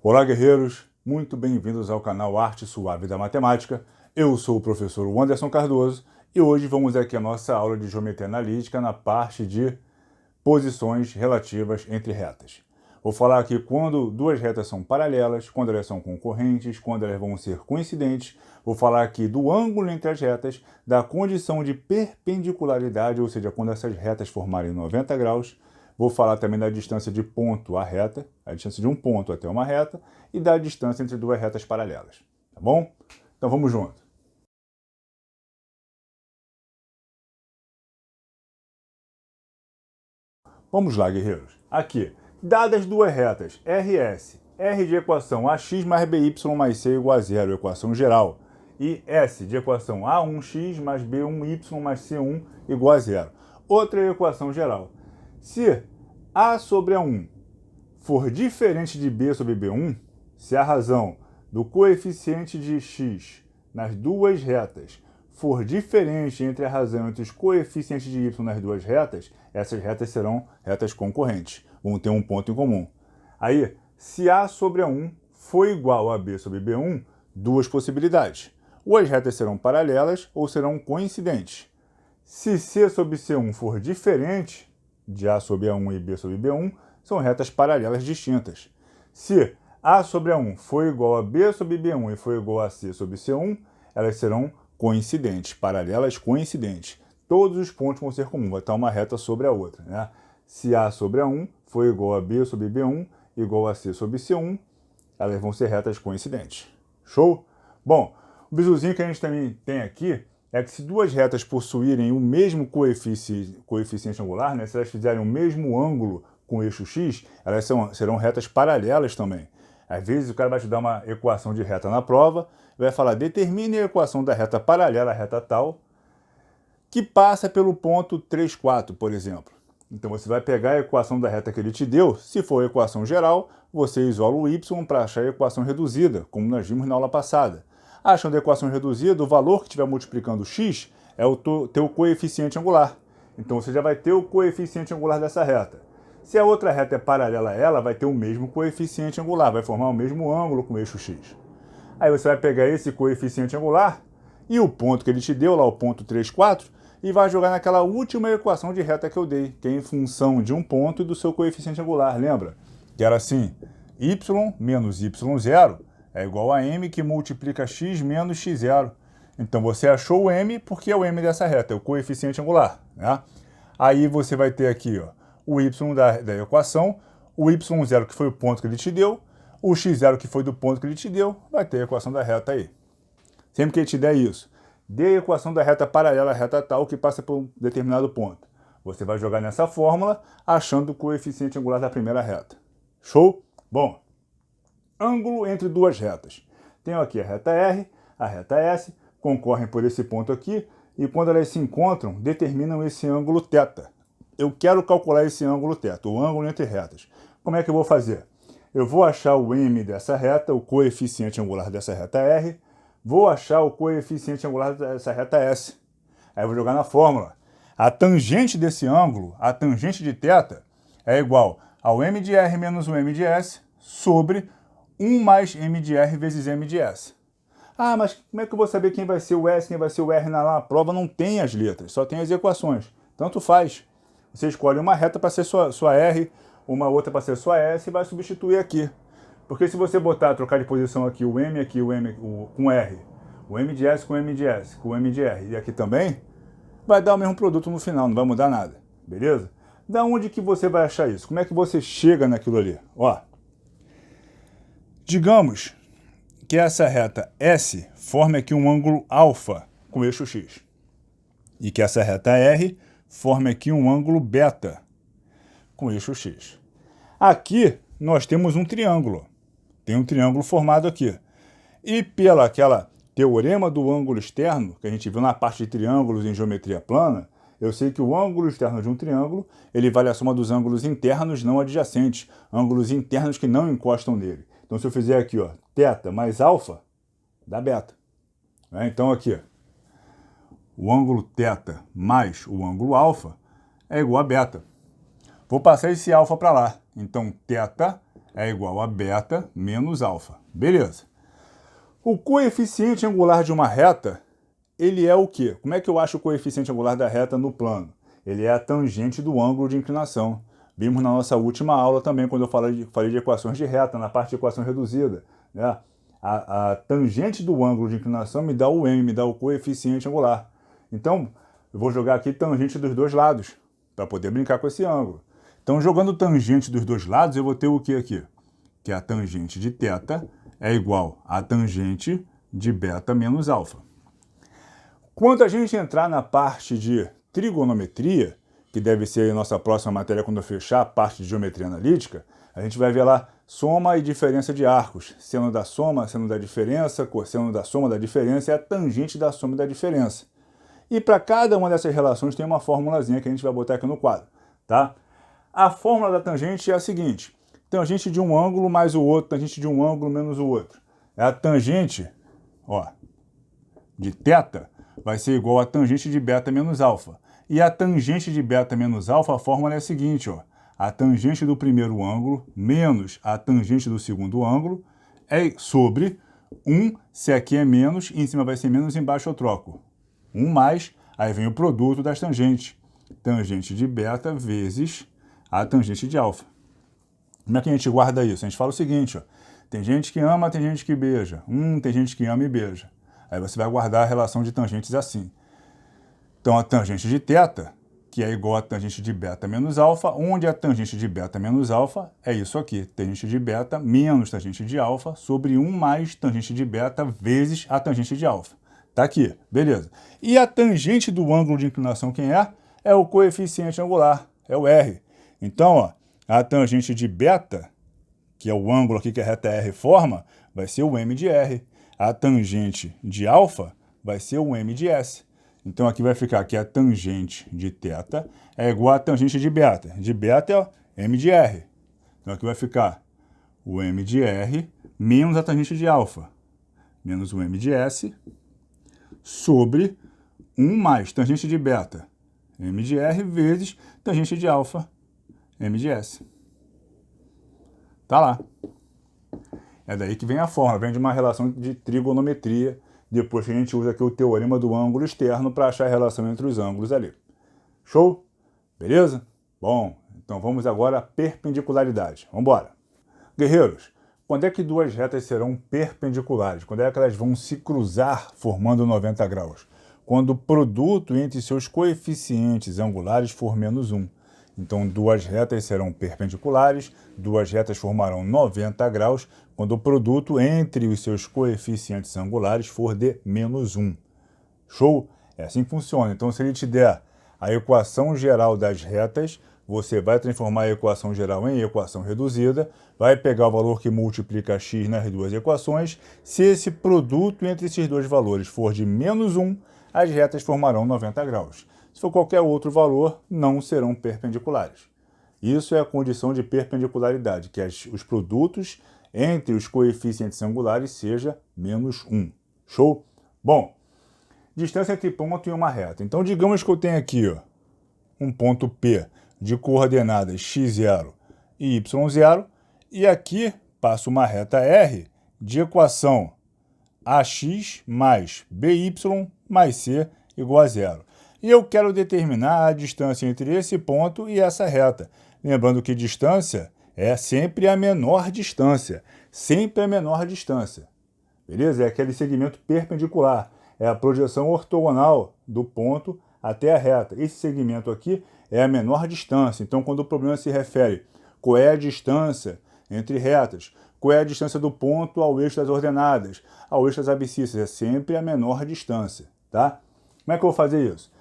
Olá, guerreiros! Muito bem-vindos ao canal Arte Suave da Matemática. Eu sou o professor Anderson Cardoso e hoje vamos aqui a nossa aula de geometria analítica na parte de posições relativas entre retas. Vou falar aqui quando duas retas são paralelas, quando elas são concorrentes, quando elas vão ser coincidentes. Vou falar aqui do ângulo entre as retas, da condição de perpendicularidade, ou seja, quando essas retas formarem 90 graus. Vou falar também da distância de ponto à reta, a distância de um ponto até uma reta, e da distância entre duas retas paralelas. Tá bom? Então vamos junto. Vamos lá, guerreiros. Aqui, dadas duas retas, RS, R de equação AX mais BY mais C igual a zero, equação geral, e S de equação A1x mais B1y mais C1 igual a zero, outra equação geral. Se A sobre A1 for diferente de B sobre B1, se a razão do coeficiente de x nas duas retas for diferente entre a razão entre os coeficientes de y nas duas retas, essas retas serão retas concorrentes, vão ter um ponto em comum. Aí, se A sobre A1 for igual a B sobre B1, duas possibilidades. Ou as retas serão paralelas ou serão coincidentes. Se C sobre C1 for diferente de A sobre A1 e B sobre B1, são retas paralelas distintas. Se A sobre A1 for igual a B sobre B1 e for igual a C sobre C1, elas serão coincidentes, paralelas coincidentes. Todos os pontos vão ser comuns, vai estar uma reta sobre a outra, né? Se A sobre A1 for igual a B sobre B1 igual a C sobre C1, elas vão ser retas coincidentes. Show? Bom, o bizuzinho que a gente também tem aqui é que se duas retas possuírem o mesmo coeficiente angular, né, se elas fizerem o mesmo ângulo com o eixo x, elas serão retas paralelas também. Às vezes o cara vai te dar uma equação de reta na prova, vai falar, determine a equação da reta paralela à reta tal, que passa pelo ponto 3, 4, por exemplo. Então você vai pegar a equação da reta que ele te deu, se for a equação geral, você isola o y para achar a equação reduzida, como nós vimos na aula passada. Achando a equação reduzida, o valor que estiver multiplicando x é o teu coeficiente angular. Então você já vai ter o coeficiente angular dessa reta. Se a outra reta é paralela a ela, vai ter o mesmo coeficiente angular, vai formar o mesmo ângulo com o eixo x. Aí você vai pegar esse coeficiente angular e o ponto que ele te deu, lá o ponto 3, 4, e vai jogar naquela última equação de reta que eu dei, que é em função de um ponto e do seu coeficiente angular, lembra? Que era assim, y menos y0 é igual a m que multiplica x menos x0. Então você achou o m porque é o m dessa reta, é o coeficiente angular, né? Aí você vai ter aqui, ó, o y da equação, o y0 que foi o ponto que ele te deu, o x0 que foi do ponto que ele te deu, vai ter a equação da reta aí. Sempre que ele te der isso, dê a equação da reta paralela à reta tal que passa por um determinado ponto. Você vai jogar nessa fórmula achando o coeficiente angular da primeira reta. Show? Bom, ângulo entre duas retas. Tenho aqui a reta R, a reta S, concorrem por esse ponto aqui, e quando elas se encontram, determinam esse ângulo θ. Eu quero calcular esse ângulo θ, o ângulo entre retas. Como é que eu vou fazer? Eu vou achar o m dessa reta, o coeficiente angular dessa reta R, vou achar o coeficiente angular dessa reta S. Aí eu vou jogar na fórmula. A tangente desse ângulo, a tangente de θ, é igual ao m de R menos o m de S sobre 1 mais m de R vezes m de S. Ah, mas como é que eu vou saber quem vai ser o S, quem vai ser o R na prova? Não tem as letras, só tem as equações. Tanto faz. Você escolhe uma reta para ser sua R, uma outra para ser sua S e vai substituir aqui. Porque se você trocar de posição aqui, o M com R, o M de S com o M de S, com o M de R e aqui também, vai dar o mesmo produto no final, não vai mudar nada. Beleza? Da onde que você vai achar isso? Como é que você chega naquilo ali? Ó, digamos que essa reta S forme aqui um ângulo alfa com eixo X. E que essa reta R forme aqui um ângulo beta com eixo X. Aqui nós temos um triângulo. Tem um triângulo formado aqui. E pela aquela teorema do ângulo externo, que a gente viu na parte de triângulos em geometria plana, eu sei que o ângulo externo de um triângulo, ele vale a soma dos ângulos internos não adjacentes, ângulos internos que não encostam nele. Então se eu fizer aqui, ó, θ mais alfa, dá beta. Então aqui, o ângulo θ mais o ângulo alfa é igual a beta. Vou passar esse alfa para lá. Então, θ é igual a beta menos alfa. Beleza. O coeficiente angular de uma reta, ele é o quê? Como é que eu acho o coeficiente angular da reta no plano? Ele é a tangente do ângulo de inclinação. Vimos na nossa última aula também, quando eu falei de equações de reta, na parte de equação reduzida, né? A tangente do ângulo de inclinação me dá o m, me dá o coeficiente angular. Então, eu vou jogar aqui tangente dos dois lados, para poder brincar com esse ângulo. Então, jogando tangente dos dois lados, eu vou ter o que aqui? Que a tangente de θ é igual à tangente de beta menos alfa. Quando a gente entrar na parte de trigonometria, que deve ser a nossa próxima matéria quando eu fechar a parte de geometria analítica, a gente vai ver lá soma e diferença de arcos. Seno da soma, seno da diferença, cosseno da soma da diferença é a tangente da soma e da diferença. E para cada uma dessas relações tem uma formulazinha que a gente vai botar aqui no quadro, tá? A fórmula da tangente é a seguinte: tangente de um ângulo mais o outro, tangente de um ângulo menos o outro. É a tangente, ó, de θ vai ser igual a tangente de beta menos alfa. E a tangente de beta menos alfa, a fórmula é a seguinte, ó. A tangente do primeiro ângulo menos a tangente do segundo ângulo é sobre 1, se aqui é menos, em cima vai ser menos, embaixo eu troco. 1 mais, aí vem o produto das tangentes. Tangente de beta vezes a tangente de alfa. Como é que a gente guarda isso? A gente fala o seguinte, ó. Tem gente que ama, tem gente que beija. Tem gente que ama e beija. Aí você vai guardar a relação de tangentes assim. Então, a tangente de θ, que é igual a tangente de beta menos alfa, onde a tangente de beta menos alfa é isso aqui, tangente de beta menos tangente de alfa sobre 1 mais tangente de beta vezes a tangente de alfa. Tá aqui, beleza. E a tangente do ângulo de inclinação quem é? É o coeficiente angular, é o R. Então, ó, a tangente de beta, que é o ângulo aqui que a reta R forma, vai ser o m de R. A tangente de alfa vai ser o m de S. Então aqui vai ficar que a tangente de θ é igual a tangente de beta. De beta é o m de R. Então aqui vai ficar o m de R menos a tangente de alfa, menos o m de S, sobre 1 mais tangente de beta, m de R, vezes tangente de alfa, m de S. Tá lá. É daí que vem a fórmula, vem de uma relação de trigonometria, depois que a gente usa aqui o teorema do ângulo externo para achar a relação entre os ângulos ali. Show? Beleza? Bom, então vamos agora à perpendicularidade. Vamos embora. Guerreiros, quando é que duas retas serão perpendiculares? Quando é que elas vão se cruzar formando 90 graus? Quando o produto entre seus coeficientes angulares for menos 1. Então, duas retas serão perpendiculares, duas retas formarão 90 graus, quando o produto entre os seus coeficientes angulares for de menos 1. Show? É assim que funciona. Então, se ele te der a equação geral das retas, você vai transformar a equação geral em equação reduzida, vai pegar o valor que multiplica x nas duas equações. Se esse produto entre esses dois valores for de menos 1, as retas formarão 90 graus. Se for qualquer outro valor, não serão perpendiculares. Isso é a condição de perpendicularidade, que os produtos entre os coeficientes angulares seja menos 1. Show? Bom, distância entre ponto e uma reta. Então, digamos que eu tenho aqui ó, um ponto P de coordenadas x0 e y0, e aqui passo uma reta R de equação ax mais by mais c igual a 0. E eu quero determinar a distância entre esse ponto e essa reta. Lembrando que distância é sempre a menor distância. Sempre a menor distância. Beleza? É aquele segmento perpendicular. É a projeção ortogonal do ponto até a reta. Esse segmento aqui é a menor distância. Então, quando o problema se refere qual é a distância entre retas, qual é a distância do ponto ao eixo das ordenadas, ao eixo das abscissas, é sempre a menor distância. Tá? Como é que eu vou fazer isso?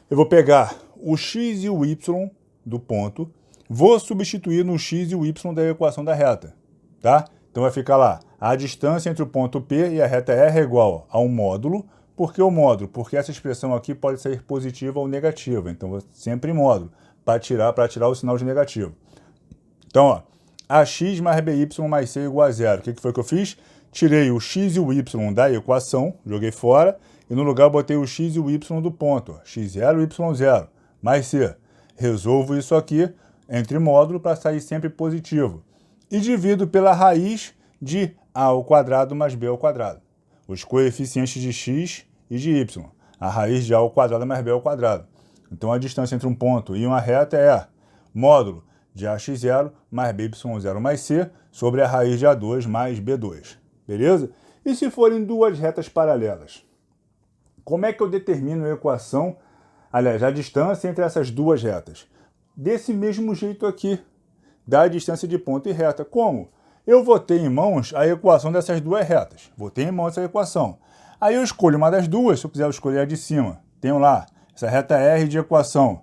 Eu vou pegar o x e o y do ponto, vou substituir no x e o y da equação da reta, tá? Então vai ficar lá, a distância entre o ponto P e a reta R é igual a um módulo. Por que o módulo? Porque essa expressão aqui pode ser positiva ou negativa, então sempre módulo, para tirar o sinal de negativo. Então, ó, ax mais by mais c igual a 0. O que foi que eu fiz? Tirei o x e o y da equação, joguei fora, e no lugar botei o x e o y do ponto, ó, x0 e y0, mais c. Resolvo isso aqui entre módulo para sair sempre positivo. e divido pela raiz de a ao quadrado mais b ao quadrado. Os coeficientes de x e de y. A raiz de a ao quadrado mais b ao quadrado. Então, a distância entre um ponto e uma reta é módulo de ax0 mais by0 mais c sobre a raiz de a2 mais b2. Beleza? E se forem duas retas paralelas? Como é que eu determino a equação, aliás, a distância entre essas duas retas? Desse mesmo jeito aqui, da distância de ponto e reta. Como? Eu vou ter em mãos a equação dessas duas retas. Vou ter em mãos essa equação. Aí eu escolho uma das duas, se eu quiser escolher a de cima. Tenho lá essa reta R de equação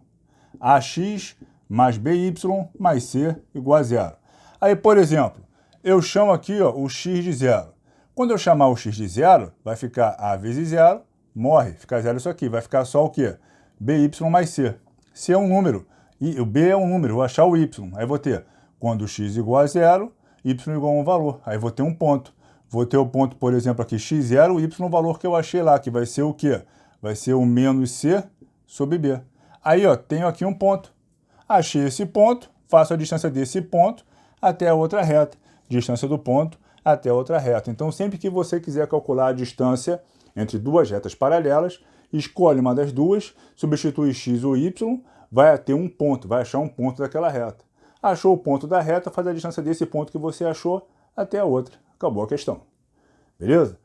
ax mais by mais c igual a zero. Aí, por exemplo, eu chamo aqui o x de zero. Quando eu chamar o x de zero, vai ficar a vezes zero, morre, fica zero isso aqui. Vai ficar só o quê? By mais c. C é um número, e o b é um número, vou achar o y. Aí vou ter, quando x igual a zero, y igual a um valor. Aí vou ter um ponto. Vou ter o ponto, por exemplo, aqui, x0, y, o valor que eu achei lá, que vai ser o quê? Vai ser o menos c sobre b. Aí, tenho aqui um ponto. Achei esse ponto, faço a distância desse ponto até a outra reta. Distância do ponto até a outra reta. Então, sempre que você quiser calcular a distância entre duas retas paralelas, escolhe uma das duas, substitui x ou y, vai ter um ponto, vai achar um ponto daquela reta. Achou o ponto da reta, faz a distância desse ponto que você achou até a outra. Acabou a questão. Beleza?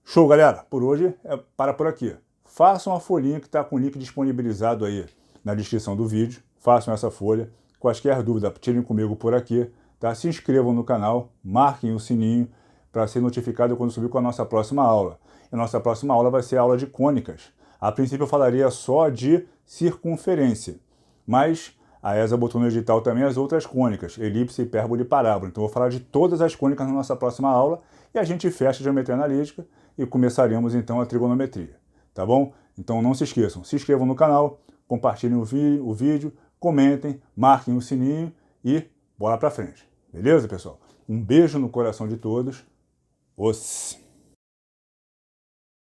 Show, galera. Por hoje, para por aqui. Façam a folhinha que está com o link disponibilizado aí na descrição do vídeo. Façam essa folha. Quaisquer dúvida, tirem comigo por aqui. Tá? Se inscrevam no canal, marquem o sininho para ser notificado quando subir com a nossa próxima aula. E a nossa próxima aula vai ser a aula de cônicas. A princípio eu falaria só de circunferência, mas a ESA botou no edital também as outras cônicas, elipse, hipérbole e parábola. Então eu vou falar de todas as cônicas na nossa próxima aula e a gente fecha a geometria analítica e começaremos então a trigonometria. Tá bom? Então não se esqueçam, se inscrevam no canal, compartilhem o vídeo, comentem, marquem o sininho e bora pra frente. Beleza, pessoal? Um beijo no coração de todos. Os